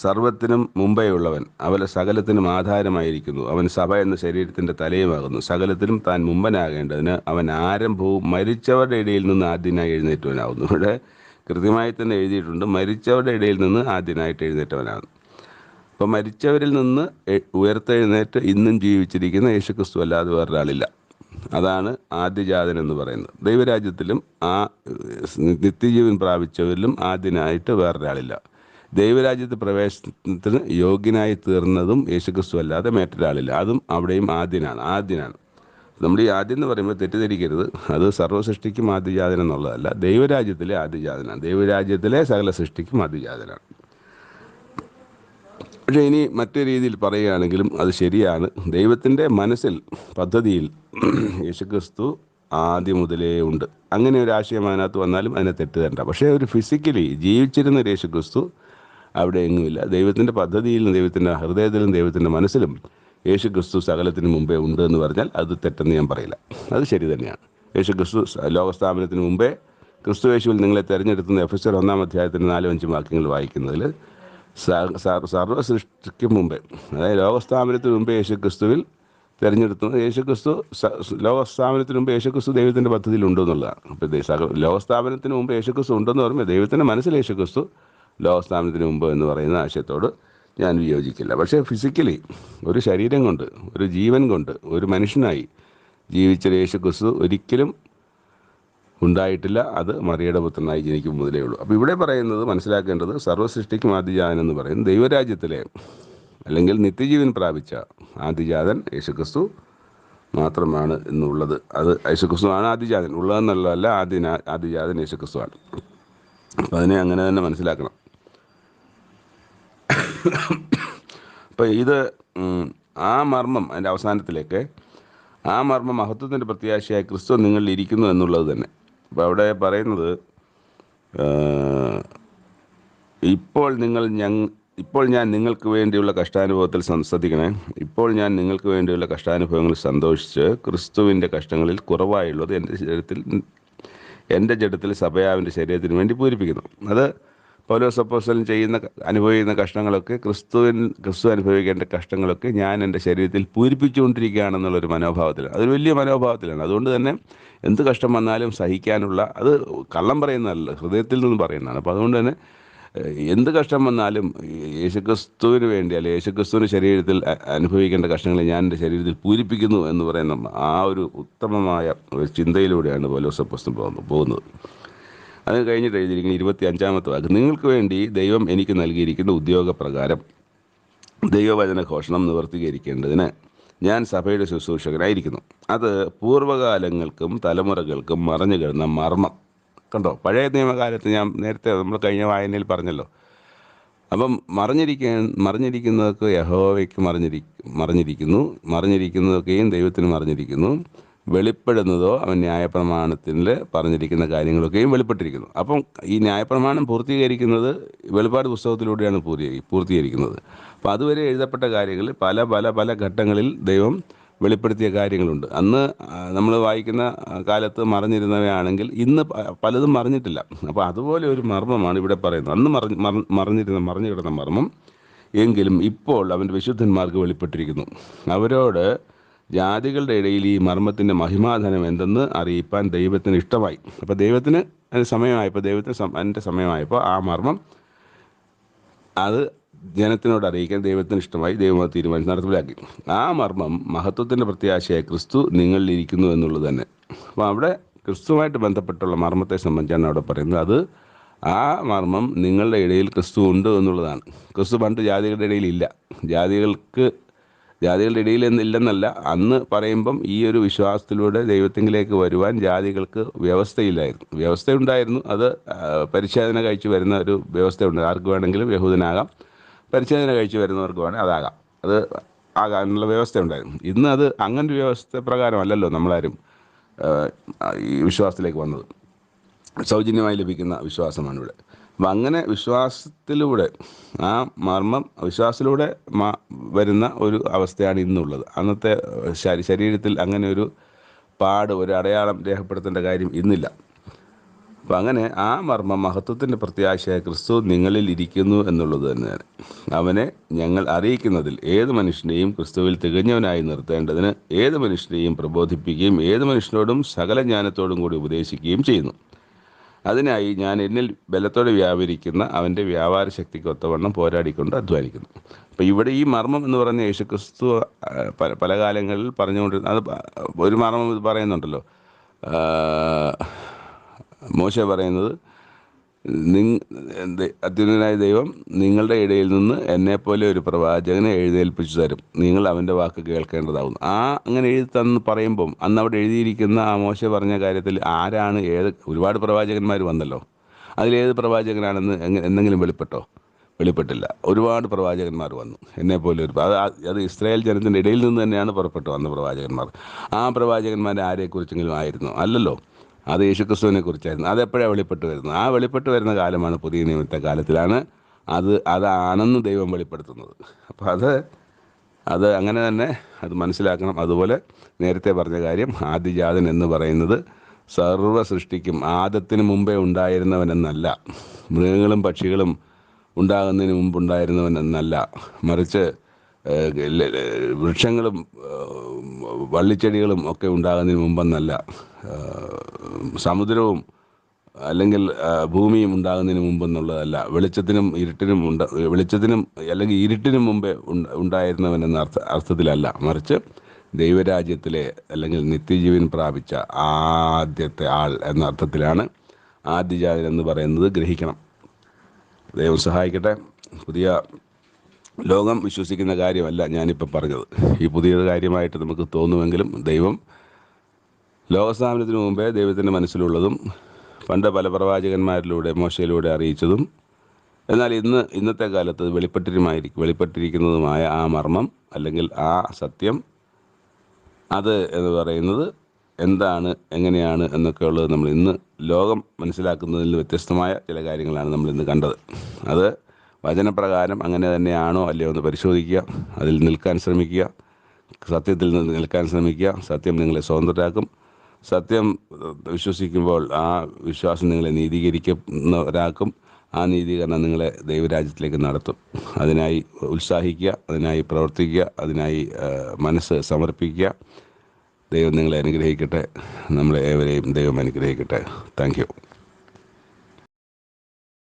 സർവത്തിനും മുമ്പേ ഉള്ളവൻ, അവൻ സകലത്തിനും ആധാരമായിരിക്കുന്നു. അവൻ സഭ എന്ന ശരീരത്തിൻ്റെ തലയുമാകുന്നു. സകലത്തിനും താൻ മുമ്പനാകേണ്ടതിന് അവൻ ആരംഭവും മരിച്ചവരുടെ ഇടയിൽ നിന്ന് ആദ്യനായി എഴുന്നേറ്റവനാകുന്നു. ഇവിടെ കൃത്യമായി തന്നെ എഴുതിയിട്ടുണ്ട്, മരിച്ചവരുടെ ഇടയിൽ നിന്ന് ആദ്യനായിട്ട് എഴുന്നേറ്റവനാകുന്നു. അപ്പോൾ മരിച്ചവരിൽ നിന്ന് ഉയർത്തെഴുന്നേറ്റ് ഇന്നും ജീവിച്ചിരിക്കുന്ന യേശുക്രിസ്തു അല്ലാതെ വേറൊരാളില്ല. അതാണ് ആദ്യജാതൻ എന്ന് പറയുന്നത്. ദൈവരാജ്യത്തിലും ആ നിത്യജീവൻ പ്രാപിച്ചവരിലും ആദ്യനായിട്ട് വേറൊരാളില്ല. ദൈവരാജ്യത്ത് പ്രവേശനത്തിന് യോഗ്യനായി തീർന്നതും യേശുക്രിസ്തു അല്ലാതെ മറ്റൊരാളില്ല. അതും അവിടെയും ആദ്യനാണ്. നമ്മൾ ഈ ആദ്യം എന്ന് പറയുമ്പോൾ തെറ്റിദ്ധരിക്കരുത്, അത് സർവ്വസൃഷ്ടിക്കും ആദ്യജാതൻ എന്നുള്ളതല്ല, ദൈവരാജ്യത്തിലെ ആദ്യജാതനാണ്. ദൈവരാജ്യത്തിലെ സകല സൃഷ്ടിക്കും ആദ്യജാതനാണ്. പക്ഷേ ഇനി മറ്റു രീതിയിൽ പറയുകയാണെങ്കിലും അത് ശരിയാണ്. ദൈവത്തിൻ്റെ മനസ്സിൽ, പദ്ധതിയിൽ യേശുക്രിസ്തു ആദ്യം മുതലേ ഉണ്ട്. അങ്ങനെ ഒരു ആശയം അതിനകത്ത് വന്നാലും അതിനെ തെറ്റുതരണ്ട. പക്ഷേ ഒരു ഫിസിക്കലി ജീവിച്ചിരുന്ന യേശു ക്രിസ്തു അവിടെ എങ്ങുമില്ല. ദൈവത്തിൻ്റെ പദ്ധതിയിലും ദൈവത്തിൻ്റെ ഹൃദയത്തിലും ദൈവത്തിൻ്റെ മനസ്സിലും യേശു ക്രിസ്തു സകലത്തിന് മുമ്പേ ഉണ്ട് എന്ന് പറഞ്ഞാൽ അത് തെറ്റെന്ന് ഞാൻ പറയില്ല. അത് ശരി തന്നെയാണ്. യേശു ക്രിസ്തു ലോകസ്ഥാപനത്തിന് മുമ്പേ ക്രിസ്തു യേശുവിൽ നിങ്ങളെ തിരഞ്ഞെടുത്തുന്ന എഫെസ്യർ 1-ാം 4-5 വാക്യങ്ങൾ വായിക്കുന്നതിൽ സർവ്വ സൃഷ്ടിക്ക് മുമ്പേ, അതായത് ലോകസ്ഥാപനത്തിന് മുമ്പേ യേശു ക്രിസ്തുവിൽ തിരഞ്ഞെടുത്തുന്നത് യേശു ക്രിസ്തു ലോകസ്ഥാപനത്തിന് മുമ്പ് യേശു ക്രിസ്തു ദൈവത്തിൻ്റെ പദ്ധതിയിൽ ഉണ്ടെന്നുള്ളതാണ്. അപ്പോൾ ലോകസ്ഥാപനത്തിന് മുമ്പ് യേശു ക്രിസ്തു ഉണ്ടെന്ന് പറയുമ്പോൾ ദൈവത്തിൻ്റെ മനസ്സിൽ യേശു ക്രിസ്തു ലോകസ്ഥാപനത്തിന് മുമ്പ് എന്ന് പറയുന്ന ആശയത്തോട് ഞാൻ വിയോജിക്കില്ല. പക്ഷേ ഫിസിക്കലി ഒരു ശരീരം കൊണ്ട്, ഒരു ജീവൻ കൊണ്ട്, ഒരു മനുഷ്യനായി ജീവിച്ച യേശു ക്രിസ്തു ഒരിക്കലും ഉണ്ടായിട്ടില്ല. അത് മറിയയുടെ പുത്രനായി ജനിക്കും മുതലേ ഉള്ളൂ. അപ്പോൾ ഇവിടെ പറയുന്നത്, മനസ്സിലാക്കേണ്ടത്, സർവ്വസൃഷ്ടിക്കും ആദിജാതൻ എന്ന് പറയുന്നത് ദൈവരാജ്യത്തിലെ അല്ലെങ്കിൽ നിത്യജീവൻ പ്രാപിച്ച ആദിജാതൻ യേശുക്രിസ്തു മാത്രമാണ് എന്നുള്ളത്. അത് യേശുക്രിസ്തുവാണ് ആദിജാതൻ, ഉള്ളതെന്നുള്ളതല്ല, ആദിജാതൻ യേശുക്രിസ്തുവാണ്. അപ്പം അതിനെ അങ്ങനെ തന്നെ മനസ്സിലാക്കണം. അപ്പം ഇത് ആ മർമ്മം, അതിൻ്റെ അവസാനത്തിലേക്ക് ആ മർമ്മം മഹത്വത്തിൻ്റെ പ്രത്യാശയായ ക്രിസ്തു നിങ്ങളിൽ ഇരിക്കുന്നു എന്നുള്ളത് തന്നെ. അപ്പോൾ അവിടെ പറയുന്നത്, ഇപ്പോൾ ഞാൻ നിങ്ങൾക്ക് വേണ്ടിയുള്ള കഷ്ടാനുഭവത്തിൽ ശ്രദ്ധിക്കണേ, ഇപ്പോൾ ഞാൻ നിങ്ങൾക്ക് വേണ്ടിയുള്ള കഷ്ടാനുഭവങ്ങളിൽ സന്തോഷിച്ച് ക്രിസ്തുവിൻ്റെ കഷ്ടങ്ങളിൽ കുറവായുള്ളത് എൻ്റെ ജഡത്തിൽ സഭയാവിൻ്റെ ശരീരത്തിന് വേണ്ടി പൂരിപ്പിക്കുന്നു. അത് പൗലോസ് അപ്പോസ്തലൻ അനുഭവിക്കുന്ന കഷ്ടങ്ങളൊക്കെ ക്രിസ്തു അനുഭവിക്കേണ്ട കഷ്ടങ്ങളൊക്കെ ഞാൻ എൻ്റെ ശരീരത്തിൽ പൂരിപ്പിച്ചുകൊണ്ടിരിക്കുകയാണെന്നുള്ളൊരു മനോഭാവത്തിലാണ്. അതൊരു വലിയ മനോഭാവത്തിലാണ്. അതുകൊണ്ട് തന്നെ എന്ത് കഷ്ടം വന്നാലും സഹിക്കാനുള്ള, അത് കള്ളം പറയുന്നതല്ല, ഹൃദയത്തിൽ നിന്ന് പറയുന്നതാണ്. അപ്പോൾ അതുകൊണ്ട് തന്നെ എന്ത് കഷ്ടം വന്നാലും യേശുക്രിസ്തുവിന് വേണ്ടി, അല്ലെ യേശുക്രിസ്തുവിൻ്റെ ശരീരത്തിൽ അനുഭവിക്കേണ്ട കഷ്ടങ്ങളെ ഞാൻ എൻ്റെ ശരീരത്തിൽ പൂരിപ്പിക്കുന്നു എന്ന് പറയുന്ന ആ ഒരു ഉത്തമമായ ഒരു ചിന്തയിലൂടെയാണ് പൗലോസ് അപ്പോസ്തലൻ പോകുന്നത്. അത് കഴിഞ്ഞിട്ട് എഴുതിയിരിക്കുന്ന 25-ാമത്തെ വാക്ക്, നിങ്ങൾക്ക് വേണ്ടി ദൈവം എനിക്ക് നൽകിയിരിക്കുന്ന ഉദ്യോഗപ്രകാരം ദൈവവചന ഘോഷണം നിവർത്തീകരിക്കേണ്ടതിന് ഞാൻ സഭയുടെ ശുശ്രൂഷകനായിരിക്കുന്നു. അത് പൂർവ്വകാലങ്ങൾക്കും തലമുറകൾക്കും മറഞ്ഞു കിടന്ന മർമ്മം. കണ്ടോ, പഴയ നിയമകാലത്ത് ഞാൻ നേരത്തെ നമ്മൾ കഴിഞ്ഞ വായനയിൽ പറഞ്ഞല്ലോ. അപ്പം മറിഞ്ഞിരിക്കുന്നതൊക്കെ യഹോവയ്ക്ക് മറിഞ്ഞിരിക്കുന്നതൊക്കെയും ദൈവത്തിന് മറിഞ്ഞിരിക്കുന്നു. വെളിപ്പെടുന്നതോ അവൻ ന്യായപ്രമാണത്തിൽ പറഞ്ഞിരിക്കുന്ന കാര്യങ്ങളൊക്കെയും വെളിപ്പെട്ടിരിക്കുന്നു. അപ്പം ഈ ന്യായപ്രമാണം പൂർത്തീകരിക്കുന്നത് വെളിപ്പാട് പുസ്തകത്തിലൂടെയാണ് പൂർത്തീകരിക്കുന്നത്. അപ്പോൾ അതുവരെ എഴുതപ്പെട്ട കാര്യങ്ങൾ പല പല പല ഘട്ടങ്ങളിൽ ദൈവം വെളിപ്പെടുത്തിയ കാര്യങ്ങളുണ്ട്. അന്ന് നമ്മൾ വായിക്കുന്ന കാലത്ത് മറഞ്ഞിരുന്നവയാണെങ്കിൽ ഇന്ന് പലതും മറിഞ്ഞിട്ടില്ല. അപ്പോൾ അതുപോലെ ഒരു മർമ്മമാണ് ഇവിടെ പറയുന്നത്. അന്ന് മറിഞ്ഞു കിടന്ന മർമ്മം എങ്കിലും ഇപ്പോൾ അവൻ്റെ വിശുദ്ധന്മാർക്ക് വെളിപ്പെട്ടിരിക്കുന്നു. അവരോട് ജാതികളുടെ ഇടയിൽ ഈ മർമ്മത്തിൻ്റെ മഹിമാധനം എന്തെന്ന് അറിയിപ്പാൻ ദൈവത്തിന് ഇഷ്ടമായി. അപ്പോൾ ദൈവത്തിന് അതിന് സമയമായപ്പോൾ, അതിൻ്റെ സമയമായപ്പോൾ ആ മർമ്മം അത് ജനത്തിനോട് അറിയിക്കാൻ ദൈവത്തിന് ഇഷ്ടമായി. ദൈവം അത് തീരുമാനിച്ച് നടപ്പിലാക്കി. ആ മർമ്മം മഹത്വത്തിൻ്റെ പ്രത്യാശയായ ക്രിസ്തു നിങ്ങളിലിരിക്കുന്നു എന്നുള്ളത് തന്നെ. അപ്പോൾ അവിടെ ക്രിസ്തുവായിട്ട് ബന്ധപ്പെട്ടുള്ള മർമ്മത്തെ സംബന്ധിച്ചാണ് അവിടെ പറയുന്നത്. അത് ആ മർമ്മം നിങ്ങളുടെ ഇടയിൽ ക്രിസ്തു ഉണ്ട് എന്നുള്ളതാണ്. ക്രിസ്തു പണ്ട് ജാതികളുടെ ഇടയിൽ ഇല്ല. ജാതികളുടെ ഇടയിൽ ഇല്ലെന്നല്ല, അന്ന് പറയുമ്പം ഈ ഒരു വിശ്വാസത്തിലൂടെ ദൈവത്തിങ്കിലേക്ക് വരുവാൻ ജാതികൾക്ക് വ്യവസ്ഥയുണ്ടായിരുന്നു. അത് പരിച്ഛേദന കഴിച്ച് വരുന്ന ഒരു വ്യവസ്ഥയുണ്ട്. ആർക്ക് വേണമെങ്കിലും യഹൂദനാകാം, പരിച്ഛേദന കഴിച്ച് വരുന്നവർക്ക് വേണമെങ്കിൽ അതാകാം. അത് ആകാനുള്ള വ്യവസ്ഥ ഉണ്ടായിരുന്നു. ഇന്ന് അത് അങ്ങനൊരു വ്യവസ്ഥ പ്രകാരമല്ലല്ലോ നമ്മളാരും ഈ വിശ്വാസത്തിലേക്ക് വന്നത്. സൗജന്യമായി ലഭിക്കുന്ന വിശ്വാസമാണ് ഇവിടെ. അപ്പം അങ്ങനെ വിശ്വാസത്തിലൂടെ ആ മർമ്മം വിശ്വാസത്തിലൂടെ വരുന്ന ഒരു അവസ്ഥയാണ് ഇന്നുള്ളത്. അന്നത്തെ ശരീരത്തിൽ അങ്ങനെ ഒരു ഒരു അടയാളം രേഖപ്പെടുത്തേണ്ട കാര്യം ഇന്നില്ല. അപ്പം അങ്ങനെ ആ മർമ്മം മഹത്വത്തിൻ്റെ പ്രത്യാശയായ ക്രിസ്തു നിങ്ങളിൽ ഇരിക്കുന്നു എന്നുള്ളത് തന്നെയാണ്. അവനെ ഞങ്ങൾ അറിയിക്കുന്നതിൽ ഏത് മനുഷ്യനെയും ക്രിസ്തുവിൽ തികഞ്ഞവനായി നിർത്തേണ്ടതിന് ഏത് മനുഷ്യനെയും പ്രബോധിപ്പിക്കുകയും ഏത് മനുഷ്യനോടും സകല ജ്ഞാനത്തോടും കൂടി ഉപദേശിക്കുകയും ചെയ്യുന്നു. അതിനായി ഞാൻ എന്നിൽ ബലത്തോടെ വ്യാപരിക്കുന്ന അവൻ്റെ വ്യാപാര ശക്തിക്ക് ഒത്തവണ്ണം പോരാടിക്കൊണ്ട് അധ്വാനിക്കുന്നു. അപ്പോൾ ഇവിടെ ഈ മർമ്മം എന്ന് പറഞ്ഞ യേശുക്രിസ്തു പല കാലങ്ങളിൽ പറഞ്ഞുകൊണ്ടിരുന്ന അത് ഒരു മർമ്മം ഇത് പറയുന്നുണ്ടല്ലോ. മോശെ പറയുന്നത്, അത്യുന്നതനായ ദൈവം നിങ്ങളുടെ ഇടയിൽ നിന്ന് എന്നെപ്പോലെ ഒരു പ്രവാചകനെ എഴുന്നേൽപ്പിച്ചു തരും, നിങ്ങൾ അവൻ്റെ വാക്ക് കേൾക്കേണ്ടതാവുന്നു. അങ്ങനെ എഴുതി പറയുമ്പം അന്ന് അവിടെ എഴുതിയിരിക്കുന്ന ആ മോശെ പറഞ്ഞ കാര്യത്തിൽ ഒരുപാട് പ്രവാചകന്മാർ വന്നല്ലോ. അതിലേത് പ്രവാചകനാണെന്ന് എന്തെങ്കിലും വെളിപ്പെട്ടോ? വെളിപ്പെട്ടില്ല. ഒരുപാട് പ്രവാചകന്മാർ വന്നു, എന്നെപ്പോലെ അത് ഇസ്രായേൽ ജനത്തിൻ്റെ ഇടയിൽ നിന്ന് തന്നെയാണ് പുറപ്പെട്ടു വന്ന പ്രവാചകന്മാർ. ആ പ്രവാചകന്മാരെ ആരെക്കുറിച്ചെങ്കിലും ആയിരുന്നു? അല്ലല്ലോ. അത് യേശുക്രിസ്തുവിനെ കുറിച്ചായിരുന്നു. അതെപ്പോഴാണ് വെളിപ്പെട്ട് വരുന്നത്? ആ വെളിപ്പെട്ട് വരുന്ന കാലമാണ് പുതിയ നിയമത്തെ കാലത്തിലാണ് അതാണെന്ന് ദൈവം വെളിപ്പെടുത്തുന്നത്. അപ്പോൾ അത് അങ്ങനെ തന്നെ അത് മനസ്സിലാക്കണം. അതുപോലെ നേരത്തെ പറഞ്ഞ കാര്യം, ആദിജാതൻ എന്ന് പറയുന്നത് സർവ്വ സൃഷ്ടിക്കും ആദത്തിന് മുമ്പേ ഉണ്ടായിരുന്നവനെന്നല്ല, മൃഗങ്ങളും പക്ഷികളും ഉണ്ടാകുന്നതിന് മുമ്പുണ്ടായിരുന്നവനെന്നല്ല, മറിച്ച് വൃക്ഷങ്ങളും വള്ളിച്ചെടികളും ഒക്കെ ഉണ്ടാകുന്നതിന് മുമ്പെന്നല്ല, സമുദ്രവും അല്ലെങ്കിൽ ഭൂമിയും ഉണ്ടാകുന്നതിന് മുമ്പെന്നുള്ളതല്ല, വെളിച്ചത്തിനും അല്ലെങ്കിൽ ഇരുട്ടിനും മുമ്പേ ഉണ്ടായിരുന്നവനെന്ന അർത്ഥത്തിലല്ല, മറിച്ച് ദൈവരാജ്യത്തിലെ അല്ലെങ്കിൽ നിത്യജീവൻ പ്രാപിച്ച ആദ്യത്തെ ആൾ എന്ന അർത്ഥത്തിലാണ് ആദ്യജാതൻ എന്ന് പറയുന്നത്. ഗ്രഹിക്കണം. ദൈവം സഹായിക്കട്ടെ. പുതിയ ലോകം വിശ്വസിക്കുന്ന കാര്യമല്ല ഞാനിപ്പോൾ പറഞ്ഞത്. ഈ പുതിയ കാര്യമായിട്ട് നമുക്ക് തോന്നുമെങ്കിലും ദൈവം ലോകസ്ഥാപനത്തിന് മുമ്പേ ദൈവത്തിൻ്റെ മനസ്സിലുള്ളതും പണ്ട് പല പ്രവാചകന്മാരിലൂടെ മോശയിലൂടെ അറിയിച്ചതും എന്നാൽ ഇന്നത്തെ കാലത്ത് വെളിപ്പെട്ടിരിക്കുന്നതുമായ ആ മർമ്മം അല്ലെങ്കിൽ ആ സത്യം, അത് എന്ന് പറയുന്നത് എന്താണ്, എങ്ങനെയാണ് എന്നൊക്കെയുള്ളത് നമ്മൾ ഇന്ന് ലോകം മനസ്സിലാക്കുന്നതിൽ വ്യത്യസ്തമായ ചില കാര്യങ്ങളാണ് നമ്മൾ ഇന്ന് കണ്ടത്. അത് വചനപ്രകാരം അങ്ങനെ തന്നെയാണോ അല്ലയോ എന്ന് പരിശോധിക്കുക, അതിൽ നിൽക്കാൻ ശ്രമിക്കുക, സത്യത്തിൽ നിന്ന് നിൽക്കാൻ ശ്രമിക്കുക. സത്യം നിങ്ങളെ സ്വതന്ത്രരാക്കും. സത്യം വിശ്വസിക്കുമ്പോൾ ആ വിശ്വാസം നിങ്ങളെ നീതീകരിക്കുന്നവരാക്കും. ആ നീതീകരണം നിങ്ങളെ ദൈവരാജ്യത്തിലേക്ക് നടത്തും. അതിനായി ഉത്സാഹിക്കുക, അതിനായി പ്രവർത്തിക്കുക, അതിനായി മനസ്സ് സമർപ്പിക്കുക. ദൈവം നിങ്ങളെ അനുഗ്രഹിക്കട്ടെ. നമ്മളെ ഏവരെയും ദൈവം അനുഗ്രഹിക്കട്ടെ. Thank you.